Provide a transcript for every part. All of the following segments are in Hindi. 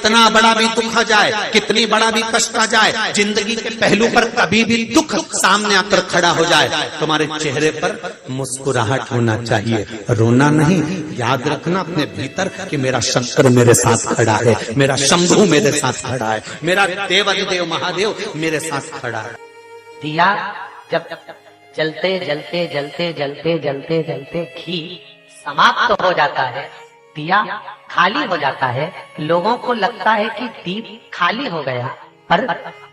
कितना बड़ा भी दुख आ जाए, कितनी बड़ा भी कष्ट आ जाए, जिंदगी के पहलू पर कभी भी दुख सामने आकर खड़ा हो जाए, तुम्हारे चेहरे पर मुस्कुराहट होना चाहिए, रोना नहीं। याद रखना अपने भीतर कि मेरा शंकर मेरे साथ खड़ा है, मेरा शंभू मेरे साथ खड़ा है, मेरा देवाधिदेव महादेव मेरे साथ खड़ा है। दिया जब जलते जलते जलते जलते जलते जलते घी समाप्त हो जाता है, दिया खाली हो जाता है, लोगों को लगता है कि दीप खाली हो गया, पर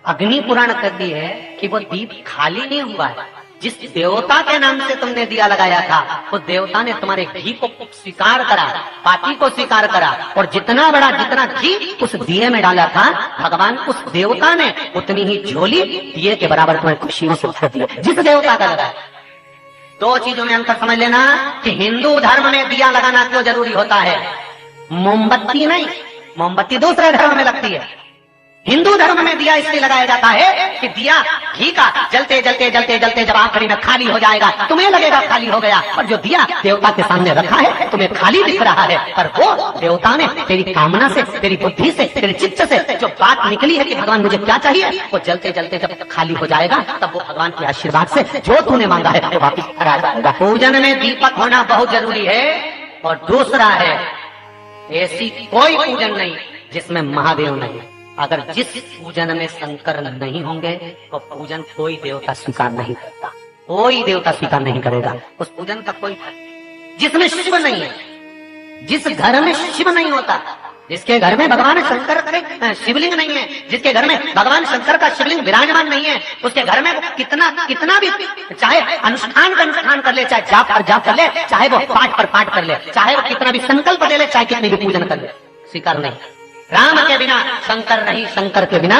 अग्नि पुराण कहती है कि वो दीप खाली नहीं हुआ है। जिस देवता के नाम से तुमने दिया लगाया था, उस देवता ने तुम्हारे घी को स्वीकार करा, पाती को स्वीकार करा, और जितना घी उस दिए में डाला था, भगवान उस देवता ने उतनी ही झोली दिए के बराबर तुम्हें खुशियों से भर दिया, जिस देवता का लगाया। दो चीजों में अंतर समझ लेना कि हिंदू धर्म में दिया लगाना क्यों जरूरी होता है, मोमबत्ती नहीं। मोमबत्ती दूसरे धर्म में लगती है, हिंदू धर्म में दिया इसलिए लगाया जाता है कि दिया घी का जलते जलते जलते जलते जब आखिरी में खाली हो जाएगा, तुम्हें लगेगा खाली हो गया, और जो दिया देवता के सामने रखा है तुम्हें खाली दिख रहा है, पर वो देवता ने तेरी कामना से, तेरी बुद्धि से, तेरे चित्त से जो बात निकली है कि भगवान मुझे क्या चाहिए, वो जलते जलते जब खाली हो जाएगा, तब वो भगवान के आशीर्वाद से जो तूने मांगा है वो वापिस आ जाएगा। पूजन में दीपक होना बहुत जरूरी है। और दूसरा है, ऐसी कोई पूजन नहीं जिसमें महादेव नहीं। अगर जिस पूजन में शंकर नहीं होंगे तो पूजन कोई देवता स्वीकार नहीं करता, कोई देवता स्वीकार नहीं करेगा उस पूजन का कोई। जिसमें शिव नहीं है, जिस घर में शिव नहीं होता, जिसके घर में भगवान शंकर का शिवलिंग नहीं है, जिसके घर में भगवान शंकर का शिवलिंग विराजमान नहीं है, उसके घर में कितना भी चाहे अनुष्ठान कर ले, चाहे जाप कर ले, चाहे वो पाठ कर ले, चाहे वो कितना भी संकल्प ले ले, चाहे कितनी भी पूजन कर ले, स्वीकार नहीं। राम के बिना शंकर नहीं, शंकर के बिना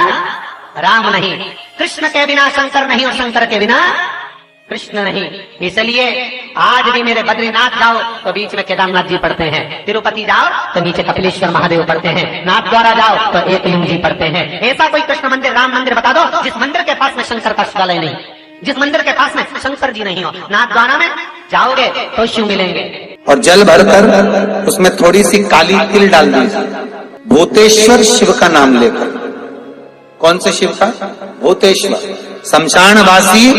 राम नहीं, कृष्ण के बिना शंकर नहीं और शंकर के बिना कृष्ण नहीं। इसलिए आज भी मेरे बद्रीनाथ जाओ तो बीच में केदारनाथ जी पढ़ते हैं, तिरुपति जाओ तो नीचे कपिलेश्वर महादेव पढ़ते हैं, नाथ द्वारा जाओ तो एकलिंग जी पढ़ते हैं। ऐसा कोई कृष्ण मंदिर, राम मंदिर बता दो जिस मंदिर के पास में शंकर का शिवालय नहीं, जिस मंदिर के पास में शंकर जी नहीं हो। नाथ द्वारा में जाओगे तो शिव मिलेंगे। और जल भरकर उसमें थोड़ी सी काली तिल डाल दीजिए, भूतेश्वर शिव का नाम लेकर। कौन से शिव का? भूतेश्वर, शमशानवासी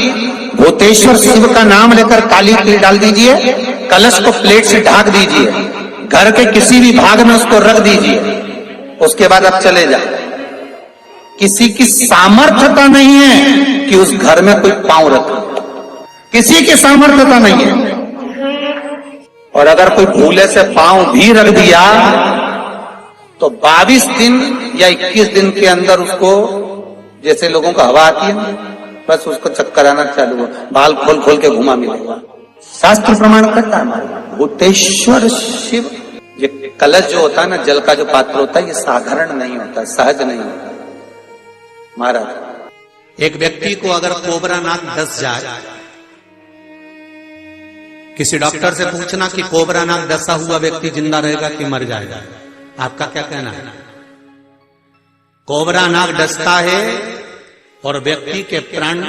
भूतेश्वर शिव का नाम लेकर काली तिल डाल दीजिए, कलश को प्लेट से ढक दीजिए, घर के किसी भी भाग में उसको रख दीजिए। उसके बाद आप चले जाओ। किसी की सामर्थ्यता नहीं है कि उस घर में कोई पांव रखे, किसी की सामर्थ्यता नहीं है। और अगर कोई भूले से पांव भी रख दिया तो 22 दिन या 21 दिन के अंदर उसको, जैसे लोगों को हवा आती है, बस उसको चक्कर आना चालू हो, बाल खोल खोल के घुमा मिलेगा। शास्त्र प्रमाण करता है। भूतेश्वर शिव, ये कलश जो होता है ना, जल का जो पात्र होता है, ये साधारण नहीं होता, सहज नहीं होता। महाराज, एक व्यक्ति को अगर कोबरा नाग डस जाए, किसी डॉक्टर से पूछना कि कोबरा नाग डसा हुआ व्यक्ति जिंदा रहेगा कि मर जाएगा, आपका क्या कहना है? कोबरा नाग डसता है और व्यक्ति के प्राण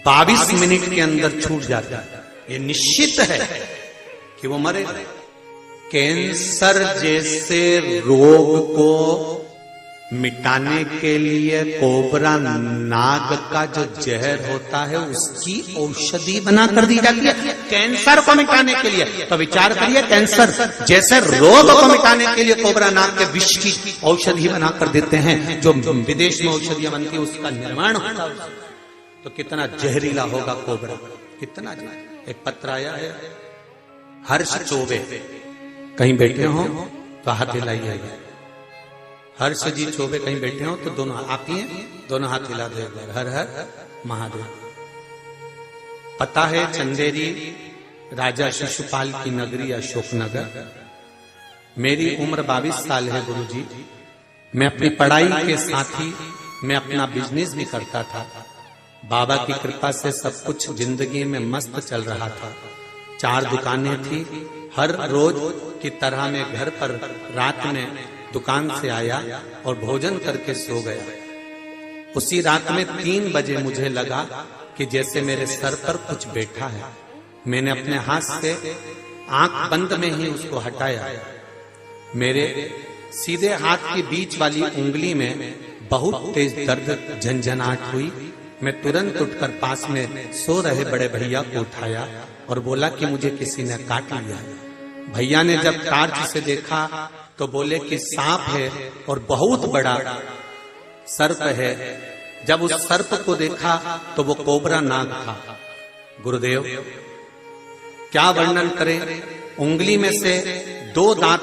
22 मिनट के अंदर छूट जाता है, ये निश्चित है कि वो मरेगा। कैंसर जैसे रोग को मिटाने के लिए कोबरा नाग का जो जहर होता है उसकी औषधि बना कर दी जाती है, कैंसर को मिटाने के लिए। तो विचार करिए, कैंसर जैसे रोग को मिटाने के लिए कोबरा नाग के विष की औषधि बना कर देते हैं, जो विदेश में औषधियां बनती है उसका निर्माण होता है, तो कितना जहरीला होगा कोबरा, कितना। एक पत्र आया है, हर्ष चौबे, कहीं बैठे हो तो हाथ हिलाइए। हर्ष जी चौबे कहीं बैठे हो तो दोनों आप ही हैं, दोनों हाथ हिला दो एक बार। हर हर महादेव। पता है चंदेरी राजा शिशुपाल की नगरी अशोकनगर। मेरी उम्र 22 साल है गुरुजी। मैं अपनी पढ़ाई के साथ ही मैं अपना बिजनेस भी करता था। बाबा की कृपा से सब कुछ जिंदगी में मस्त चल रहा था। 4 दुकानें थी। हर रोज की तरह मैं घर पर रात में दुकान से आया और भोजन करके सो गया। उसी रात में 3 बजे मुझे लगा कि जैसे मेरे सर पर कुछ बैठा है। मैंने अपने हाथ से आंख बंद में ही उसको हटाया। मेरे सीधे हाथ की बीच वाली उंगली में बहुत तेज दर्द झंझनाहट हुई। मैं तुरंत उठकर पास में सो रहे बड़े भैया को उठाया और बोला कि मुझे किसी ने काट लिया। भैया ने जब टार्च से देखा तो बोले कि सांप है और बहुत बड़ा सर्प है। जब उस सर्प को देखा तो वो कोबरा नाग था। गुरुदेव क्या वर्णन करें, उंगली में से 2 दांत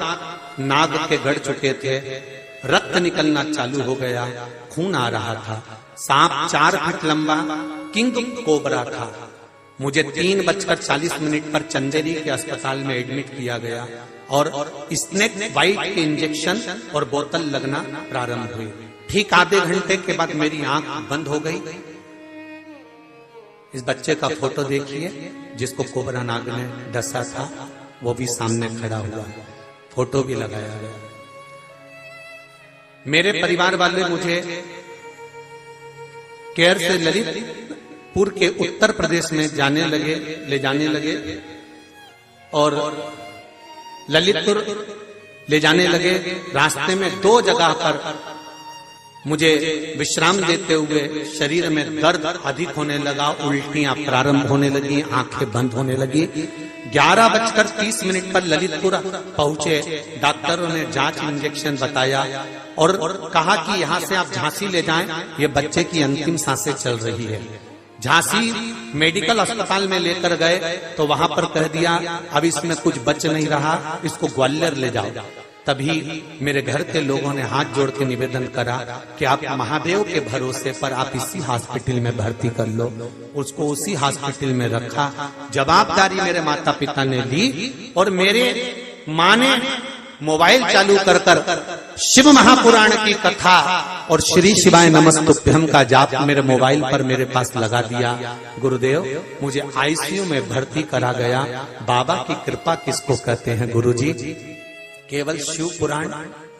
नाग के गड़ चुके थे, रक्त निकलना चालू हो गया, खून आ रहा था। सांप 4 फीट लंबा किंग कोबरा था। मुझे 3:40 पर चंदेरी के अस्पताल में एडमिट किया गया और स्नेक बाइट के इंजेक्शन और बोतल लगना प्रारंभ हुई। ठीक आधे घंटे के बाद मेरी आंख बंद हो गई। इस बच्चे का फोटो देखिए जिसको कोबरा नाग ने डसा था, वो भी सामने खड़ा हुआ, फोटो भी लगाया गया। मेरे परिवार वाले मुझे केयर से ललितपुर के उत्तर प्रदेश में ले जाने लगे और ललितपुर ले जाने लगे। रास्ते में 2 जगह पर मुझे विश्राम देते हुए शरीर में दर्द अधिक होने लगा, उल्टियां प्रारंभ होने लगी, आंखें बंद होने लगी। 11:30 पर ललितपुर पहुंचे। डॉक्टरों ने जांच इंजेक्शन बताया और कहा कि यहाँ से आप झांसी ले जाएं, ये बच्चे की अंतिम सांसें चल रही है। झांसी मेडिकल अस्पताल में लेकर गए तो वहां पर कह दिया अब इसमें कुछ बच नहीं रहा, इसको ग्वालियर ले जाओ। तभी मेरे घर के लोगों ने हाथ जोड़ के निवेदन करा कि आप महादेव के भरोसे पर आप इसी हॉस्पिटल में भर्ती कर लो। उसको उसी हॉस्पिटल में रखा। जवाबदारी मेरे माता पिता ने ली और मेरे माँ ने मोबाइल चालू कर शिव महापुराण की कथा और श्री शिवाय नमस्तुभ्यम का जाप मेरे मोबाइल पर मेरे पास लगा दिया। गुरुदेव मुझे आईसीयू में भर्ती करा गया। बाबा की कृपा किसको कहते हैं गुरुजी? केवल शिव पुराण,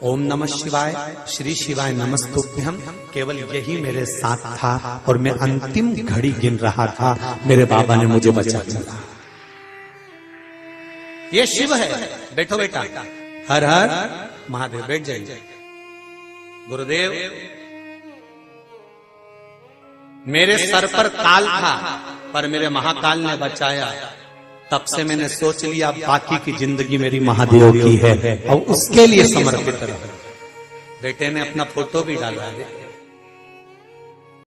ओम नमः शिवाय, श्री शिवाय नमस्तुभ्यम, केवल यही मेरे साथ था और मैं अंतिम घड़ी गिन रहा था। मेरे बाबा ने मुझे बचा लिया। ये शिव है। बैठो बेटा, हर हर महादेव। बैठ जाइए। गुरुदेव मेरे सर पर काल था पर मेरे महाकाल ने बचाया। तब से मैंने सोच लिया बाकी की जिंदगी मेरी महादेव की है और उसके लिए समर्पित रहा। बेटे ने अपना फोटो भी डाला है।